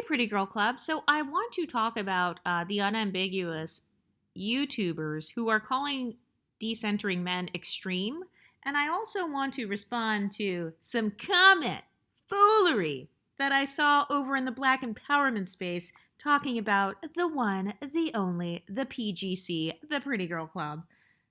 Pretty Girl Club. So I want to talk about the unambiguous YouTubers who are calling decentering men extreme. And I also want to respond to some comment foolery that I saw over in the Black empowerment space talking about the one, the only, the PGC, the Pretty Girl Club.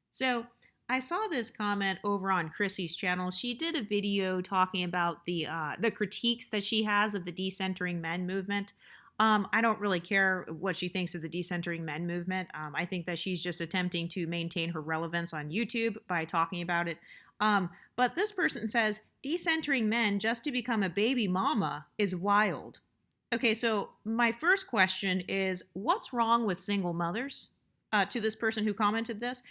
So I saw this comment over on Chrissy's channel. She did a video talking about the critiques that she has of the decentering men movement. I don't really care what she thinks of the decentering men movement. I think that she's just attempting to maintain her relevance on YouTube by talking about it. But this person says, decentering men just to become a baby mama is wild. Okay, so my first question is, what's wrong with single mothers? To this person who commented this,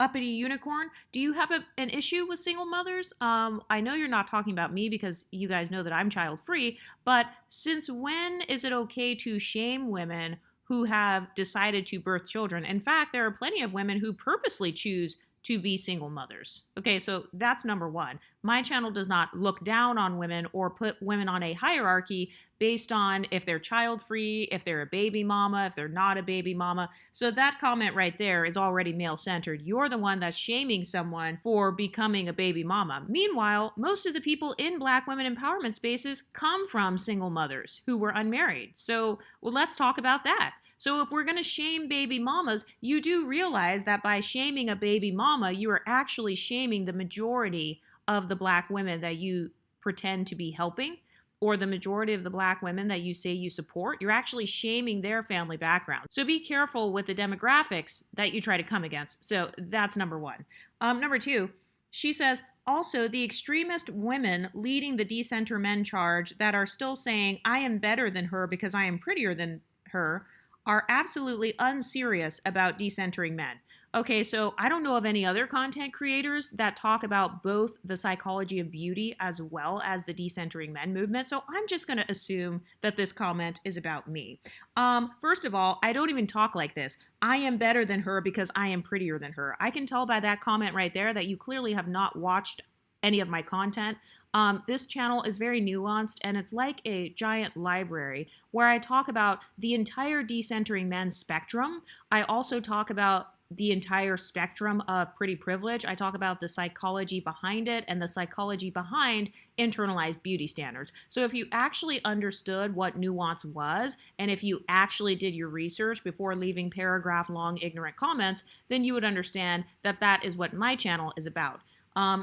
Uppity Unicorn, do you have an issue with single mothers? I know you're not talking about me because you guys know that I'm child free, but since when is it okay to shame women who have decided to birth children? In fact, there are plenty of women who purposely choose to be single mothers. Okay, so that's number one. My channel does not look down on women or put women on a hierarchy based on if they're child free, if they're a baby mama, if they're not a baby mama. So that comment right there is already male centered. You're the one that's shaming someone for becoming a baby mama. Meanwhile, most of the people in Black women empowerment spaces come from single mothers who were unmarried. So let's talk about that. So if we're going to shame baby mamas, you do realize that by shaming a baby mama, you are actually shaming the majority of the Black women that you pretend to be helping, or the majority of the Black women that you say you support. You're actually shaming their family background. So be careful with the demographics that you try to come against. So that's number one. Number two, she says, also, the extremist women leading the decenter men charge that are still saying, I am better than her because I am prettier than her, are absolutely unserious about decentering men. Okay, so I don't know of any other content creators that talk about both the psychology of beauty as well as the decentering men movement, so I'm just going to assume that this comment is about me. First of all, I don't even talk like this. I am better than her because I am prettier than her. I can tell by that comment right there that you clearly have not watched any of my content. This channel is very nuanced, and it's like a giant library where I talk about the entire decentering men spectrum. I also talk about the entire spectrum of pretty privilege. I talk about the psychology behind it and the psychology behind internalized beauty standards. So if you actually understood what nuance was, and if you actually did your research before leaving paragraph-long ignorant comments, then you would understand that that is what my channel is about.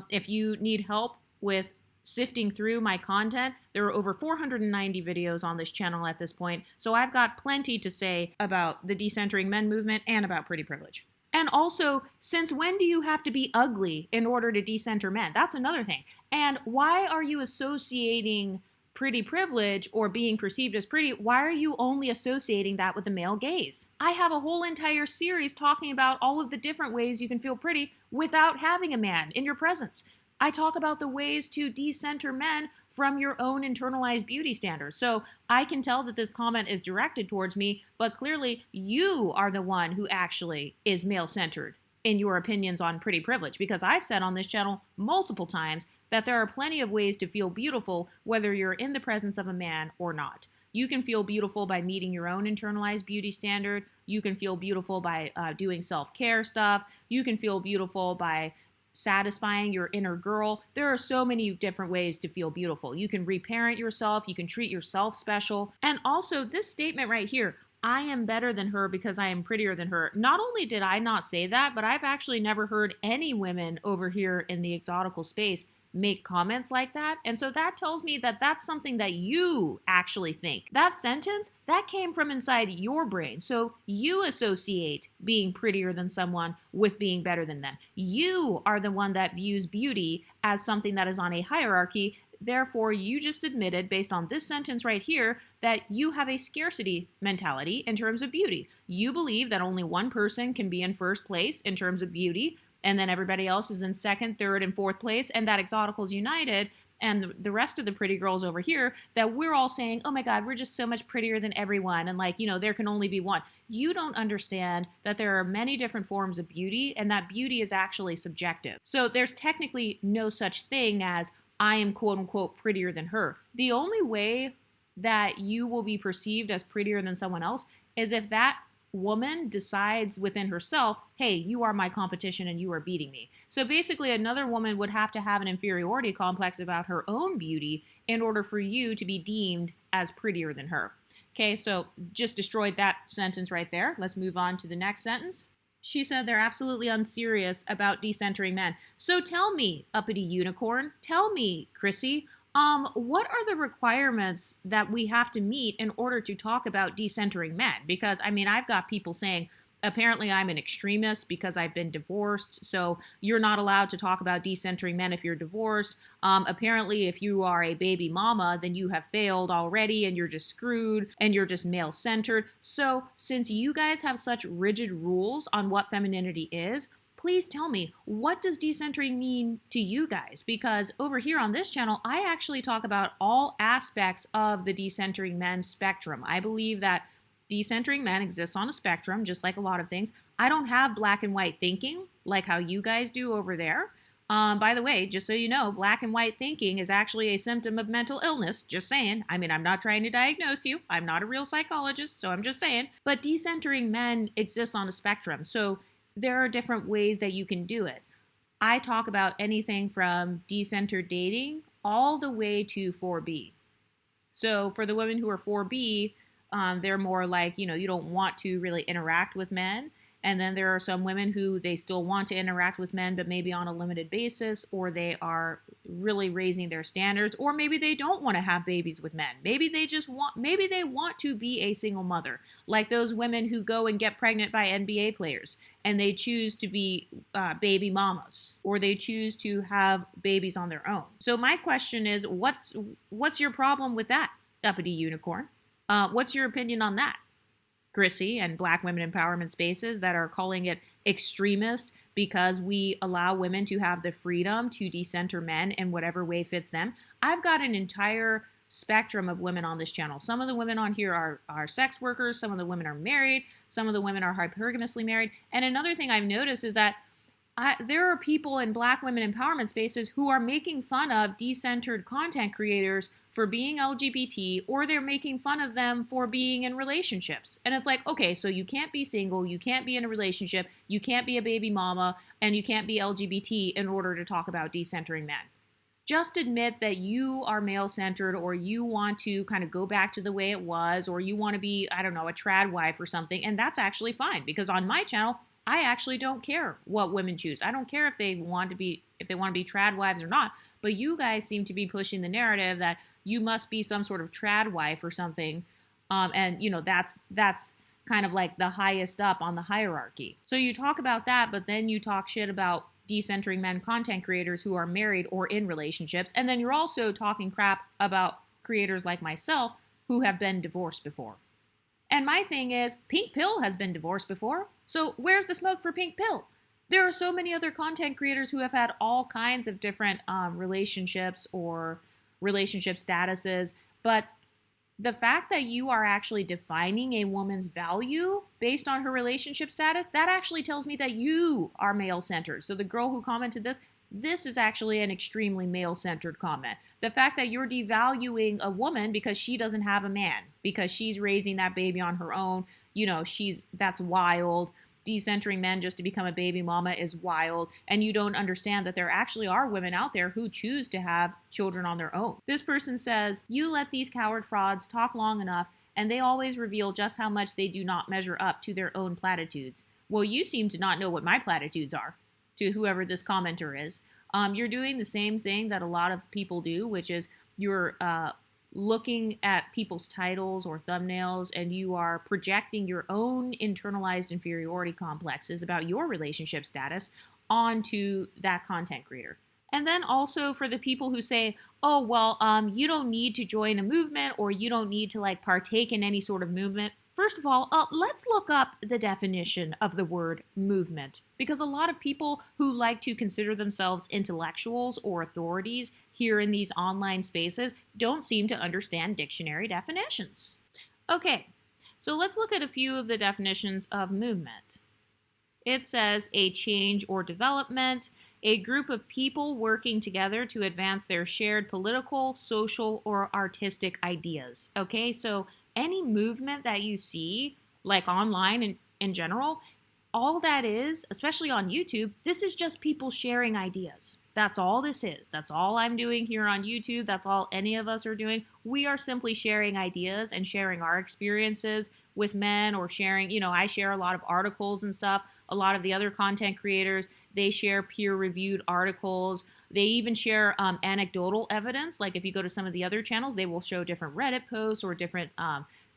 If you need help with sifting through my content, there are over 490 videos on this channel at this point, so I've got plenty to say about the decentering men movement and about pretty privilege. And also, since when do you have to be ugly in order to decenter men? That's another thing. And why are you associating pretty privilege or being perceived as pretty? Why are you only associating that with the male gaze? I have a whole entire series talking about all of the different ways you can feel pretty without having a man in your presence. I talk about the ways to decenter men from your own internalized beauty standards. So I can tell that this comment is directed towards me, but clearly you are the one who actually is male-centered in your opinions on pretty privilege, because I've said on this channel multiple times that there are plenty of ways to feel beautiful whether you're in the presence of a man or not. You can feel beautiful by meeting your own internalized beauty standard. You can feel beautiful by doing self-care stuff. You can feel beautiful by satisfying your inner girl. There are so many different ways to feel beautiful. You can reparent yourself, you can treat yourself special. And also this statement right here, I am better than her because I am prettier than her. Not only did I not say that, but I've actually never heard any women over here in the exotical space make comments like that. And so that tells me that that's something that you actually think. That sentence, that came from inside your brain. So you associate being prettier than someone with being better than them. You are the one that views beauty as something that is on a hierarchy. Therefore, you just admitted, based on this sentence right here, that you have a scarcity mentality in terms of beauty. You believe that only one person can be in first place in terms of beauty, and then everybody else is in second, third, and fourth place, and that Exoticals United and the rest of the pretty girls over here, that we're all saying, oh my God, we're just so much prettier than everyone, and like, you know, there can only be one. You don't understand that there are many different forms of beauty, and that beauty is actually subjective. So there's technically no such thing as I am quote unquote prettier than her. The only way that you will be perceived as prettier than someone else is if that woman decides within herself, hey, you are my competition and you are beating me. So basically, another woman would have to have an inferiority complex about her own beauty in order for you to be deemed as prettier than her. Okay, so just destroyed that sentence right there. Let's move on to the next sentence. She said they're absolutely unserious about decentering men. So tell me, uppity unicorn, tell me, Chrissy, what are the requirements that we have to meet in order to talk about decentering men? Because, I mean, I've got people saying, apparently I'm an extremist because I've been divorced, so you're not allowed to talk about decentering men if you're divorced. Apparently, if you are a baby mama, then you have failed already and you're just screwed and you're just male-centered. So, since you guys have such rigid rules on what femininity is, please tell me, what does decentering mean to you guys? Because over here on this channel, I actually talk about all aspects of the decentering men spectrum. I believe that decentering men exists on a spectrum, just like a lot of things. I don't have black and white thinking like how you guys do over there. By the way, just so you know, black and white thinking is actually a symptom of mental illness. Just saying. I mean, I'm not trying to diagnose you. I'm not a real psychologist, so I'm just saying. But decentering men exists on a spectrum. So there are different ways that you can do it. I talk about anything from decentered dating all the way to 4B. So for the women who are 4B, they're more like, you don't want to really interact with men. And then there are some women who they still want to interact with men, but maybe on a limited basis, or they are really raising their standards, or maybe they don't want to have babies with men. Maybe they want to be a single mother, like those women who go and get pregnant by NBA players and they choose to be baby mamas, or they choose to have babies on their own. So my question is, what's your problem with that, uppity unicorn? What's your opinion on that? Chrissy and Black women empowerment spaces that are calling it extremist because we allow women to have the freedom to decenter men in whatever way fits them. I've got an entire spectrum of women on this channel. Some of the women on here are sex workers. Some of the women are married. Some of the women are hypergamously married. And another thing I've noticed is that there are people in Black women empowerment spaces who are making fun of decentered content creators for being LGBT, or they're making fun of them for being in relationships. And it's like, okay, so you can't be single, you can't be in a relationship, you can't be a baby mama, and you can't be LGBT in order to talk about decentering men. Just admit that you are male-centered, or you want to kind of go back to the way it was, or you want to be, I don't know, a trad wife or something, and that's actually fine, because on my channel, I actually don't care what women choose. I don't care if they want to be trad wives or not, but you guys seem to be pushing the narrative that you must be some sort of trad wife or something, and that's kind of like the highest up on the hierarchy. So you talk about that, but then you talk shit about decentering men content creators who are married or in relationships, and then you're also talking crap about creators like myself who have been divorced before. And my thing is, Pink Pill has been divorced before, so where's the smoke for Pink Pill? There are so many other content creators who have had all kinds of different relationships or relationship statuses, but the fact that you are actually defining a woman's value based on her relationship status, that actually tells me that you are male-centered. So the girl who commented this is actually an extremely male-centered comment. The fact that you're devaluing a woman because she doesn't have a man, because she's raising that baby on her own, that's wild. Decentering men just to become a baby mama is wild, and you don't understand that there actually are women out there who choose to have children on their own. This person says, you let these coward frauds talk long enough, and they always reveal just how much they do not measure up to their own platitudes. Well, you seem to not know what my platitudes are, to whoever this commenter is. You're doing the same thing that a lot of people do, which is you're looking at people's titles or thumbnails, and you are projecting your own internalized inferiority complexes about your relationship status onto that content creator. And then also for the people who say, oh, well, you don't need to join a movement, or you don't need to partake in any sort of movement. First of all, let's look up the definition of the word movement, because a lot of people who like to consider themselves intellectuals or authorities here in these online spaces don't seem to understand dictionary definitions. Okay, so let's look at a few of the definitions of movement. It says a change or development, a group of people working together to advance their shared political, social, or artistic ideas. Okay, so any movement that you see, like online and in general, all that is, especially on YouTube, this is just people sharing ideas. That's all this is. That's all I'm doing here on YouTube. That's all any of us are doing. We are simply sharing ideas and sharing our experiences with men, or sharing, I share a lot of articles and stuff. A lot of the other content creators, they share peer-reviewed articles. They even share anecdotal evidence. Like if you go to some of the other channels, they will show different Reddit posts or different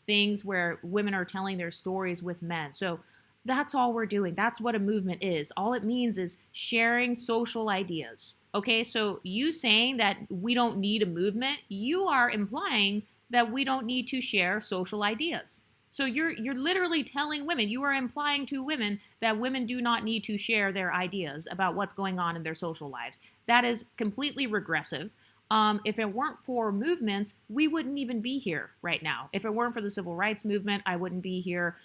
things where women are telling their stories with men. So that's all we're doing. That's what a movement is. All it means is sharing social ideas. Okay, so you saying that we don't need a movement, you are implying that we don't need to share social ideas. So you're literally telling women, you are implying to women that women do not need to share their ideas about what's going on in their social lives. That is completely regressive. If it weren't for movements, we wouldn't even be here right now. If it weren't for the civil rights movement, I wouldn't be here.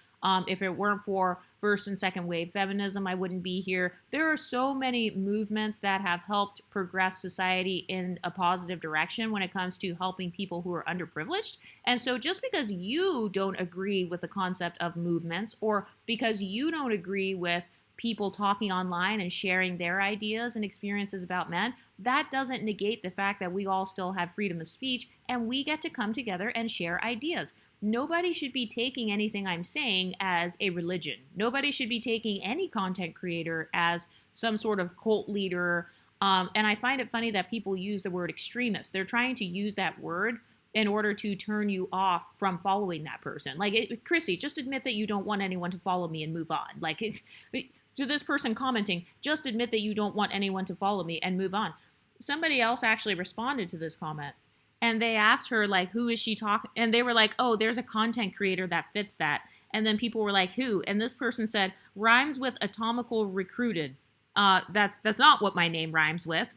If it weren't for first and second wave feminism, I wouldn't be here. There are so many movements that have helped progress society in a positive direction when it comes to helping people who are underprivileged. And so just because you don't agree with the concept of movements, or because you don't agree with people talking online and sharing their ideas and experiences about men, that doesn't negate the fact that we all still have freedom of speech and we get to come together and share ideas. Nobody should be taking anything I'm saying as a religion. Nobody should be taking any content creator as some sort of cult leader. And I find it funny that people use the word extremist. They're trying to use that word in order to turn you off from following that person. Like, Chrissy, just admit that you don't want anyone to follow me and move on. Like, to this person commenting, just admit that you don't want anyone to follow me and move on. Somebody else actually responded to this comment. And they asked her, like, who is she talking? And they were like, oh, there's a content creator that fits that. And then people were like, who? And this person said, rhymes with atomical recruited. That's not what my name rhymes with.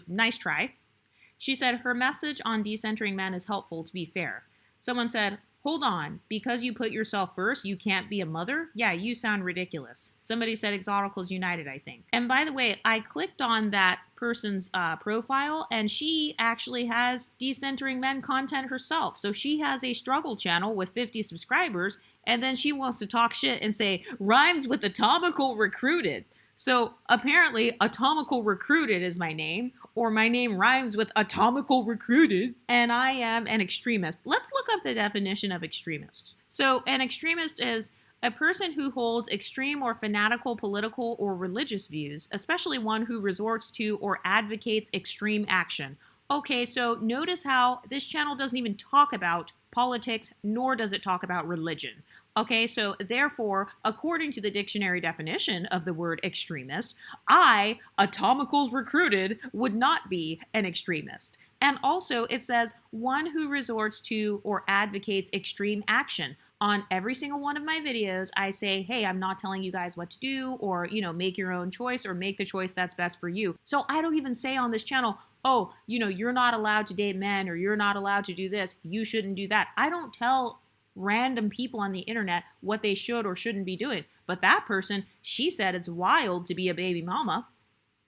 Nice try. She said, her message on decentering men is helpful, to be fair. Someone said, hold on, because you put yourself first, you can't be a mother? Yeah, you sound ridiculous. Somebody said Exoticals United, I think. And by the way, I clicked on that person's profile, and she actually has decentering men content herself. So she has a struggle channel with 50 subscribers, and then she wants to talk shit and say, rhymes with atomical recruited. So apparently atomical recruited is my name, or my name rhymes with atomical recruited, and I am an extremist. Let's look up the definition of extremists. So an extremist is a person who holds extreme or fanatical political or religious views, especially one who resorts to or advocates extreme action. Okay, so notice how this channel doesn't even talk about politics, nor does it talk about religion. Okay, so therefore, according to the dictionary definition of the word extremist, I, atomicals recruited, would not be an extremist. And also it says one who resorts to or advocates extreme action. On every single one of my videos, I say, hey, I'm not telling you guys what to do, or, make your own choice, or make the choice that's best for you. So I don't even say on this channel, oh, you're not allowed to date men, or you're not allowed to do this, you shouldn't do that. I don't tell random people on the internet what they should or shouldn't be doing. But that person, she said it's wild to be a baby mama.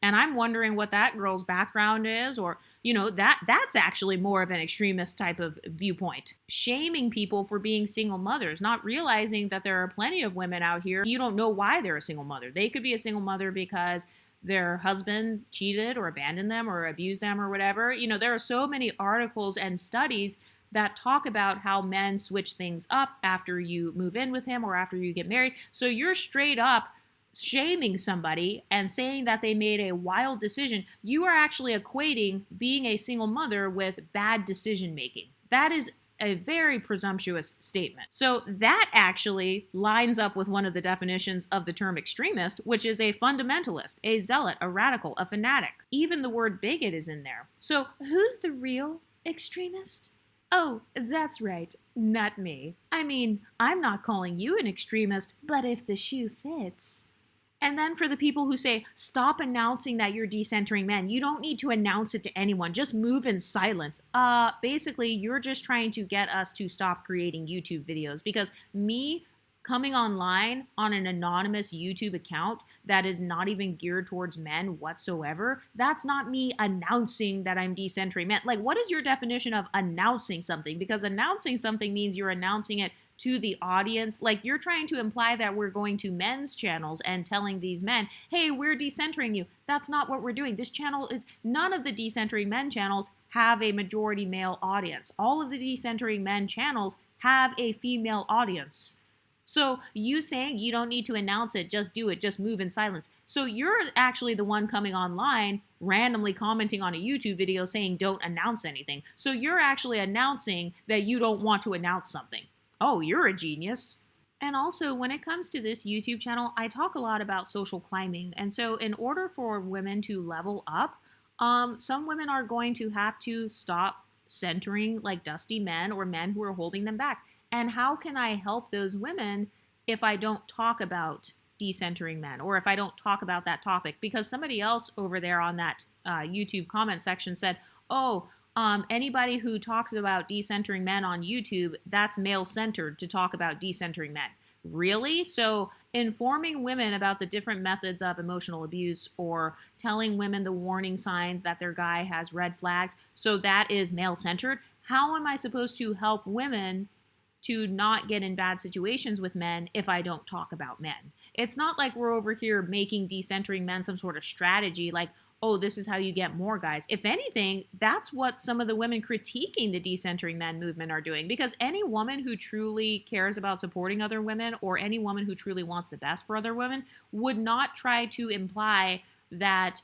And I'm wondering what that girl's background is, or, that's actually more of an extremist type of viewpoint. Shaming people for being single mothers, not realizing that there are plenty of women out here, you don't know why they're a single mother. They could be a single mother because their husband cheated or abandoned them or abused them or whatever. There are so many articles and studies that talk about how men switch things up after you move in with him or after you get married. So you're straight up shaming somebody and saying that they made a wild decision. You are actually equating being a single mother with bad decision making. That is a very presumptuous statement. So that actually lines up with one of the definitions of the term extremist, which is a fundamentalist, a zealot, a radical, a fanatic. Even the word bigot is in there. So who's the real extremist? Oh, that's right, not me. I mean, I'm not calling you an extremist, but if the shoe fits. And then for the people who say, stop announcing that you're decentering men, you don't need to announce it to anyone, just move in silence. Basically, you're just trying to get us to stop creating YouTube videos, because me coming online on an anonymous YouTube account that is not even geared towards men whatsoever, that's not me announcing that I'm decentering men. Like, what is your definition of announcing something? Because announcing something means you're announcing it to the audience. Like, you're trying to imply that we're going to men's channels and telling these men, hey, we're decentering you. That's not what we're doing. This channel is, none of the decentering men channels have a majority male audience. All of the decentering men channels have a female audience. So you saying you don't need to announce it, just do it, just move in silence. So you're actually the one coming online, randomly commenting on a YouTube video saying don't announce anything. So you're actually announcing that you don't want to announce something. Oh, you're a genius. And also, when it comes to this YouTube channel, I talk a lot about social climbing. And so in order for women to level up, some women are going to have to stop centering like dusty men or men who are holding them back. And how can I help those women if I don't talk about decentering men or if I don't talk about that topic? Because somebody else over there on that YouTube comment section said, oh, anybody who talks about decentering men on YouTube, that's male-centered to talk about decentering men. Really? So informing women about the different methods of emotional abuse or telling women the warning signs that their guy has red flags, so that is male-centered. How am I supposed to help women to not get in bad situations with men if I don't talk about men? It's not like we're over here making decentering men some sort of strategy like, oh, this is how you get more guys. If anything, that's what some of the women critiquing the decentering men movement are doing. Because any woman who truly cares about supporting other women or any woman who truly wants the best for other women would not try to imply that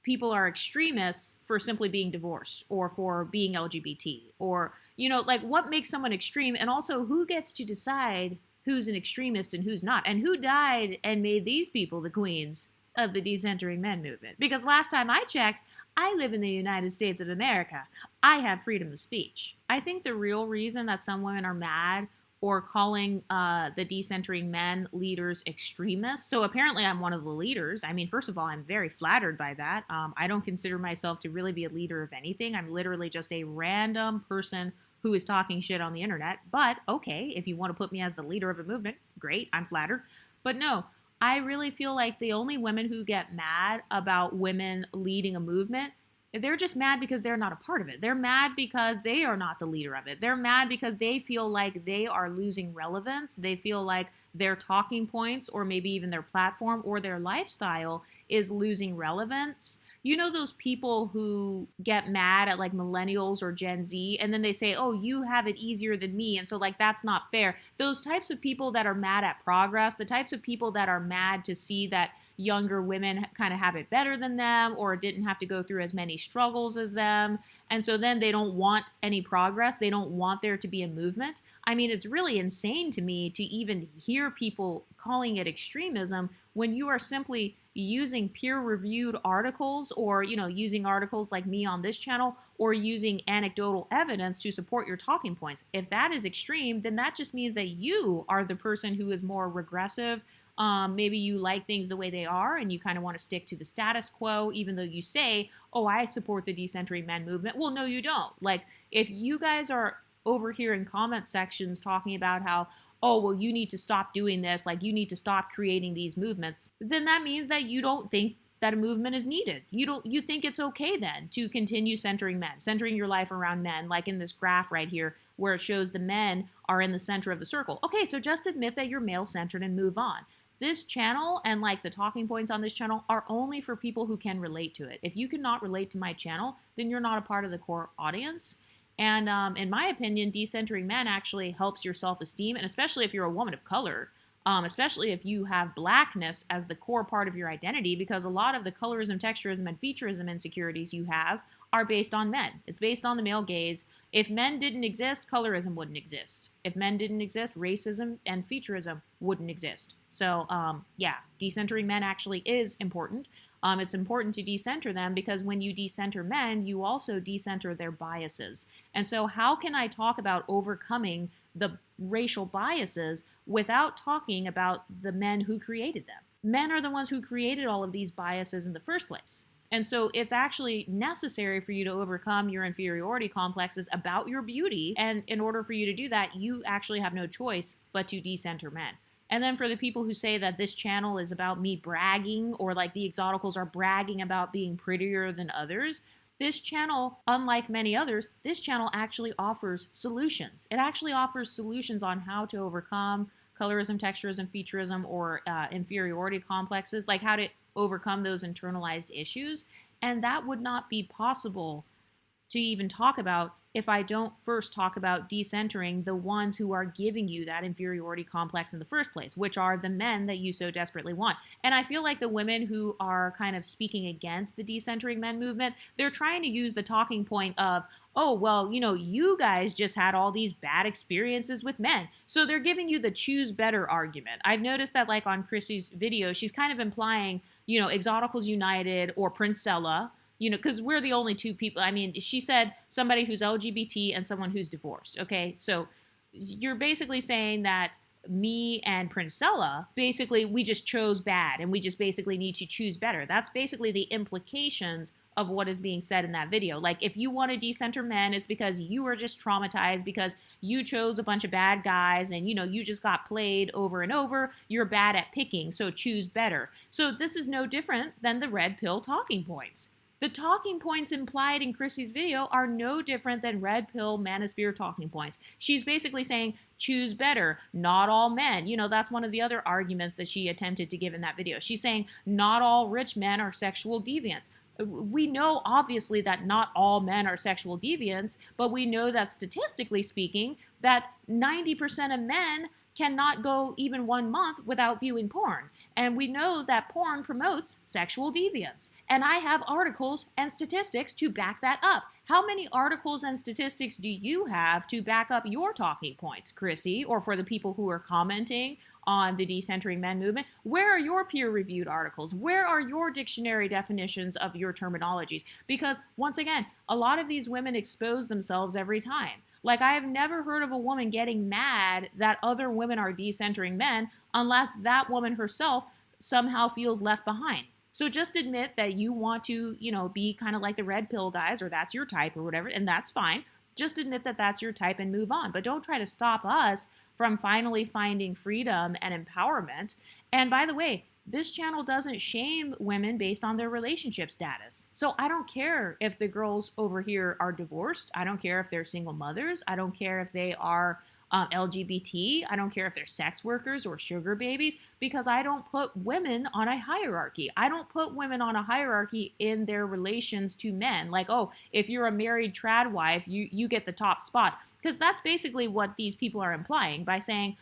people are extremists for simply being divorced or for being LGBT or, you know, like what makes someone extreme, and also who gets to decide who's an extremist and who's not, and who died and made these people the queens of the decentering men movement. Because last time I checked, I live in the United States of America. I have freedom of speech. I think the real reason that some women are mad or calling the decentering men leaders extremists. So apparently I'm one of the leaders. I mean, first of all, I'm very flattered by that. I don't consider myself to really be a leader of anything. I'm literally just a random person who is talking shit on the internet. But okay, if you want to put me as the leader of a movement, great, I'm flattered. But no, I really feel like the only women who get mad about women leading a movement, they're just mad because they're not a part of it. They're mad because they are not the leader of it. They're mad because they feel like they are losing relevance. They feel like their talking points or maybe even their platform or their lifestyle is losing relevance. You know those people who get mad at like millennials or Gen Z and then they say, oh, you have it easier than me. And so like, that's not fair. Those types of people that are mad at progress, the types of people that are mad to see that younger women kind of have it better than them or didn't have to go through as many struggles as them. And so then they don't want any progress. They don't want there to be a movement. I mean, it's really insane to me to even hear people calling it extremism when you are simply using peer-reviewed articles or, you know, using articles like me on this channel or using anecdotal evidence to support your talking points. If that is extreme, then that just means that you are the person who is more regressive. Maybe you like things the way they are and you kind of want to stick to the status quo, even though you say, oh, I support the decentering men movement. Well, no, you don't. Like, if you guys are over here in comment sections talking about how, oh, well, you need to stop doing this, like you need to stop creating these movements, then that means that you don't think that a movement is needed. You think it's okay then to continue centering men, centering your life around men, like in this graph right here where it shows the men are in the center of the circle. Okay, so just admit that you're male-centered and move on. This channel and like the talking points on this channel are only for people who can relate to it. If you cannot relate to my channel, then you're not a part of the core audience. And in my opinion, decentering men actually helps your self-esteem, and especially if you're a woman of color, especially if you have blackness as the core part of your identity, because a lot of the colorism, texturism, and featureism insecurities you have are based on men. It's based on the male gaze. If men didn't exist, colorism wouldn't exist. If men didn't exist, racism and featureism wouldn't exist. So yeah, decentering men actually is important. It's important to decenter them because when you decenter men, you also decenter their biases. And so how can I talk about overcoming the racial biases without talking about the men who created them? Men are the ones who created all of these biases in the first place. And so it's actually necessary for you to overcome your inferiority complexes about your beauty. And in order for you to do that, you actually have no choice but to decenter men. And then for the people who say that this channel is about me bragging, or like the exoticals are bragging about being prettier than others, this channel, unlike many others, this channel actually offers solutions. It actually offers solutions on how to overcome colorism, texturism, featureism, or inferiority complexes, like how to overcome those internalized issues. And that would not be possible to even talk about if I don't first talk about decentering the ones who are giving you that inferiority complex in the first place, which are the men that you so desperately want. And I feel like the women who are kind of speaking against the decentering men movement, they're trying to use the talking point of, oh, well, you guys just had all these bad experiences with men. So they're giving you the choose better argument. I've noticed that like on Chrissy's video, she's kind of implying, Exoticals United or Princella, because we're the only two people. I mean, she said somebody who's LGBT and someone who's divorced. Okay, so you're basically saying that me and Princella, basically, we just chose bad and we just basically need to choose better. That's basically the implications of what is being said in that video. Like, if you want to decenter men, it's because you are just traumatized because you chose a bunch of bad guys and, you just got played over and over. You're bad at picking, so choose better. So this is no different than the red pill talking points. The talking points implied in Chrissy's video are no different than red pill manosphere talking points. She's basically saying, choose better, not all men. That's one of the other arguments that she attempted to give in that video. She's saying, not all rich men are sexual deviants. We know, obviously, that not all men are sexual deviants, but we know that statistically speaking, that 90% of men cannot go even 1 month without viewing porn. And we know that porn promotes sexual deviance. And I have articles and statistics to back that up. How many articles and statistics do you have to back up your talking points, Chrissy, or for the people who are commenting on the decentering men movement? Where are your peer-reviewed articles? Where are your dictionary definitions of your terminologies? Because once again, a lot of these women expose themselves every time. Like, I have never heard of a woman getting mad that other women are decentering men unless that woman herself somehow feels left behind. So just admit that you want to, be kind of like the red pill guys, or that's your type or whatever, and that's fine. Just admit that that's your type and move on. But don't try to stop us from finally finding freedom and empowerment. And by the way, this channel doesn't shame women based on their relationship status. So I don't care if the girls over here are divorced. I don't care if they're single mothers. I don't care if they are LGBT. I don't care if they're sex workers or sugar babies, because I don't put women on a hierarchy. I don't put women on a hierarchy in their relations to men. Like, oh, if you're a married trad wife, you get the top spot. Because that's basically what these people are implying by saying,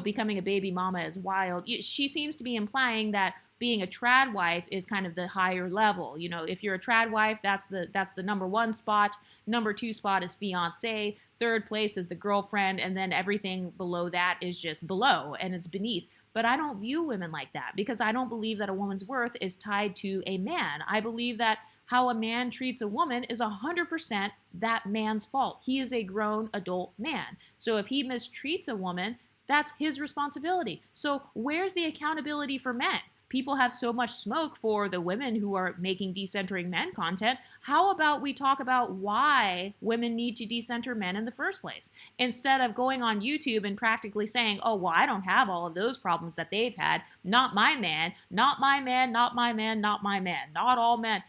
becoming a baby mama is wild. She seems to be implying that being a trad wife is kind of the higher level. If you're a trad wife, that's the number 1 spot. Number 2 spot is fiance. Third place is the girlfriend. And then everything below that is just below and it's beneath. But I don't view women like that, because I don't believe that a woman's worth is tied to a man. I believe that how a man treats a woman is 100% that man's fault. He is a grown adult man. So if he mistreats a woman, that's his responsibility. So where's the accountability for men? People have so much smoke for the women who are making decentering men content. How about we talk about why women need to decenter men in the first place? Instead of going on YouTube and practically saying, oh, well, I don't have all of those problems that they've had. Not my man, not my man, not my man, not my man, not all men.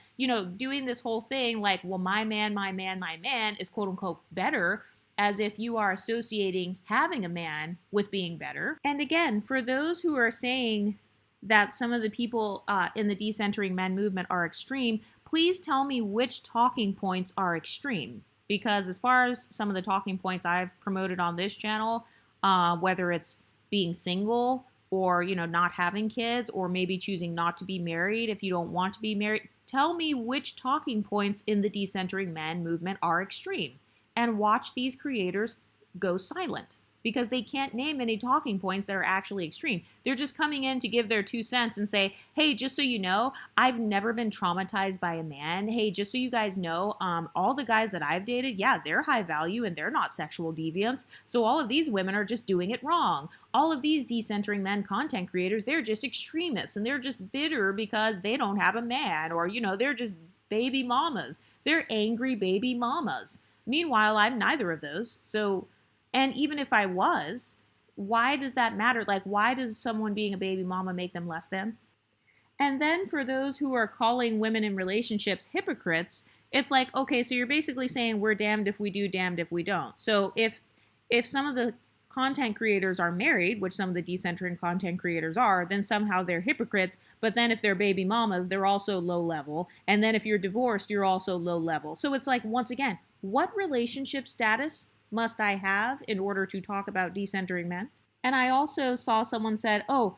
Doing this whole thing like, well, my man is quote unquote better, as if you are associating having a man with being better. And again, for those who are saying that some of the people in the decentering men movement are extreme, please tell me which talking points are extreme. Because as far as some of the talking points I've promoted on this channel, whether it's being single or, not having kids, or maybe choosing not to be married if you don't want to be married, tell me which talking points in the decentering men movement are extreme, and watch these creators go silent. because they can't name any talking points that are actually extreme. They're just coming in to give their 2 cents and say, hey, just so you know, I've never been traumatized by a man. Hey, just so you guys know, all the guys that I've dated, yeah, they're high value and they're not sexual deviants. So all of these women are just doing it wrong. All of these decentering men content creators, they're just extremists and they're just bitter because they don't have a man, or, they're just baby mamas. They're angry baby mamas. Meanwhile, I'm neither of those. So, and even if I was, why does that matter? Like, why does someone being a baby mama make them less than? And then for those who are calling women in relationships hypocrites, it's like, okay, so you're basically saying we're damned if we do, damned if we don't. So if some of the content creators are married, which some of the decentering content creators are, then somehow they're hypocrites. But then if they're baby mamas, they're also low level. And then if you're divorced, you're also low level. So it's like, once again, what relationship status must I have in order to talk about decentering men? And I also saw someone said, oh,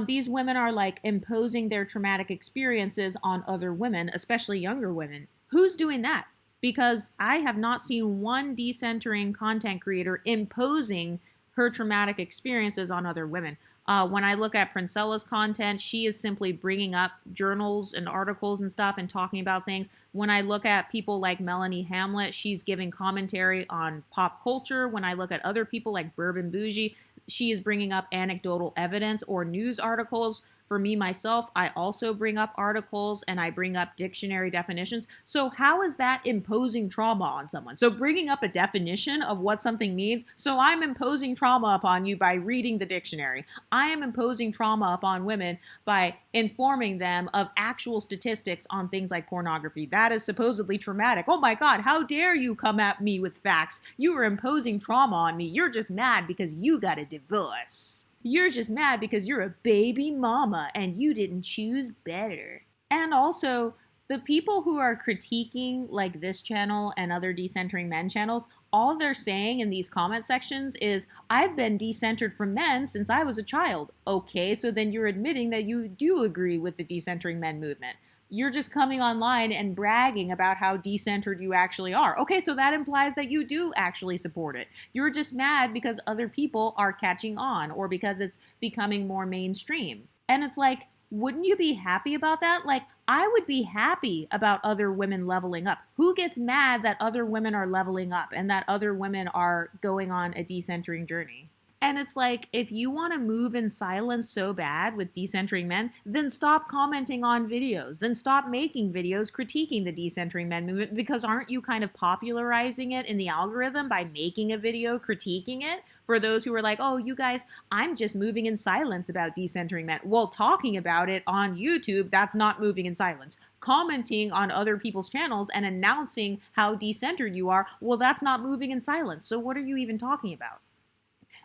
these women are like imposing their traumatic experiences on other women, especially younger women. Who's doing that? Because I have not seen one decentering content creator imposing her traumatic experiences on other women. When I look at Princella's content, she is simply bringing up journals and articles and stuff and talking about things. When I look at people like Melanie Hamlet, she's giving commentary on pop culture. When I look at other people like Bourbon Bougie, she is bringing up anecdotal evidence or news articles. For me, myself, I also bring up articles and I bring up dictionary definitions. So how is that imposing trauma on someone? So bringing up a definition of what something means. So I'm imposing trauma upon you by reading the dictionary. I am imposing trauma upon women by informing them of actual statistics on things like pornography. That is supposedly traumatic. Oh my God, how dare you come at me with facts? You are imposing trauma on me. You're just mad because you got a divorce. You're just mad because you're a baby mama and you didn't choose better. And also, the people who are critiquing like this channel and other decentering men channels, all they're saying in these comment sections is, I've been decentered from men since I was a child. Okay, so then you're admitting that you do agree with the decentering men movement. You're just coming online and bragging about how decentered you actually are. Okay, so that implies that you do actually support it. You're just mad because other people are catching on or because it's becoming more mainstream. And it's like, wouldn't you be happy about that? Like, I would be happy about other women leveling up. Who gets mad that other women are leveling up and that other women are going on a decentering journey? And it's like, if you want to move in silence so bad with decentering men, then stop commenting on videos. Then stop making videos critiquing the decentering men movement, because aren't you kind of popularizing it in the algorithm by making a video critiquing it? For those who are like, oh, you guys, I'm just moving in silence about decentering men. Well, talking about it on YouTube, that's not moving in silence. Commenting on other people's channels and announcing how decentered you are, well, that's not moving in silence. So what are you even talking about?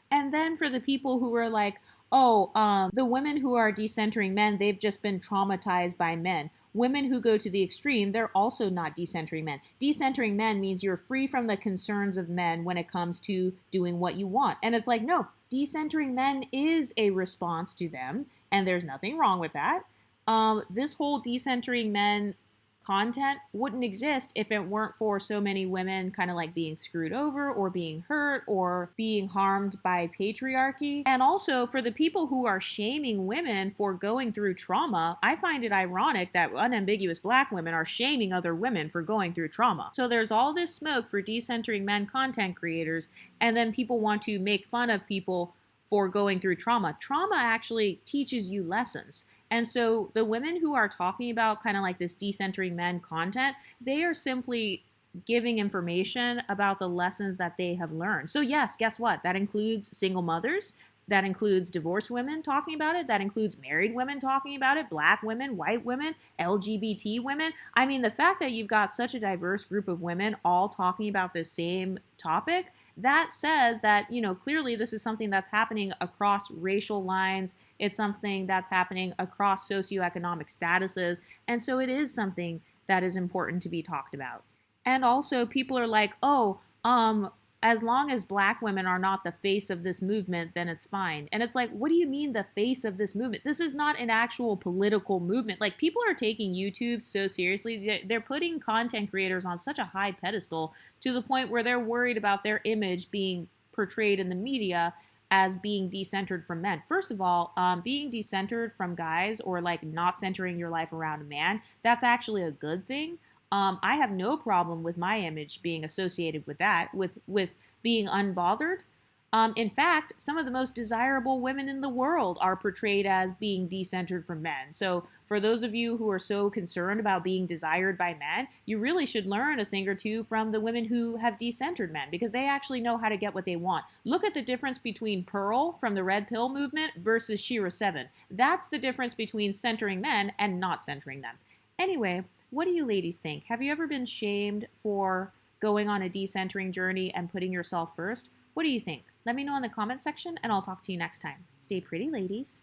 And then for the people who are like, oh, the women who are decentering men, they've just been traumatized by men. Women who go to the extreme, they're also not decentering men. Decentering men means you're free from the concerns of men when it comes to doing what you want. And it's like, no, decentering men is a response to them, and there's nothing wrong with that. This whole decentering men content wouldn't exist if it weren't for so many women kind of like being screwed over or being hurt or being harmed by patriarchy. And also for the people who are shaming women for going through trauma, I find it ironic that unambiguous black women are shaming other women for going through trauma. So there's all this smoke for decentering men content creators, and then people want to make fun of people for going through trauma. Trauma actually teaches you lessons. And so the women who are talking about kind of like this decentering men content, they are simply giving information about the lessons that they have learned. So yes, guess what? That includes single mothers. That includes divorced women talking about it. That includes married women talking about it, black women, white women, LGBT women. I mean, the fact that you've got such a diverse group of women all talking about the same topic, that says that, clearly this is something that's happening across racial lines. It's something that's happening across socioeconomic statuses. And so it is something that is important to be talked about. And also people are like, oh, as long as black women are not the face of this movement, then it's fine. And it's like, what do you mean the face of this movement? This is not an actual political movement. Like, people are taking YouTube so seriously. They're putting content creators on such a high pedestal to the point where they're worried about their image being portrayed in the media as being decentered from men. First of all, being decentered from guys or like not centering your life around a man, that's actually a good thing. I have no problem with my image being associated with that, with being unbothered. In fact, some of the most desirable women in the world are portrayed as being decentered from men. So, for those of you who are so concerned about being desired by men, you really should learn a thing or two from the women who have decentered men because they actually know how to get what they want. Look at the difference between Pearl from the Red Pill movement versus Shira 7. That's the difference between centering men and not centering them. Anyway, what do you ladies think? Have you ever been shamed for going on a decentering journey and putting yourself first? What do you think? Let me know in the comment section and I'll talk to you next time. Stay pretty, ladies.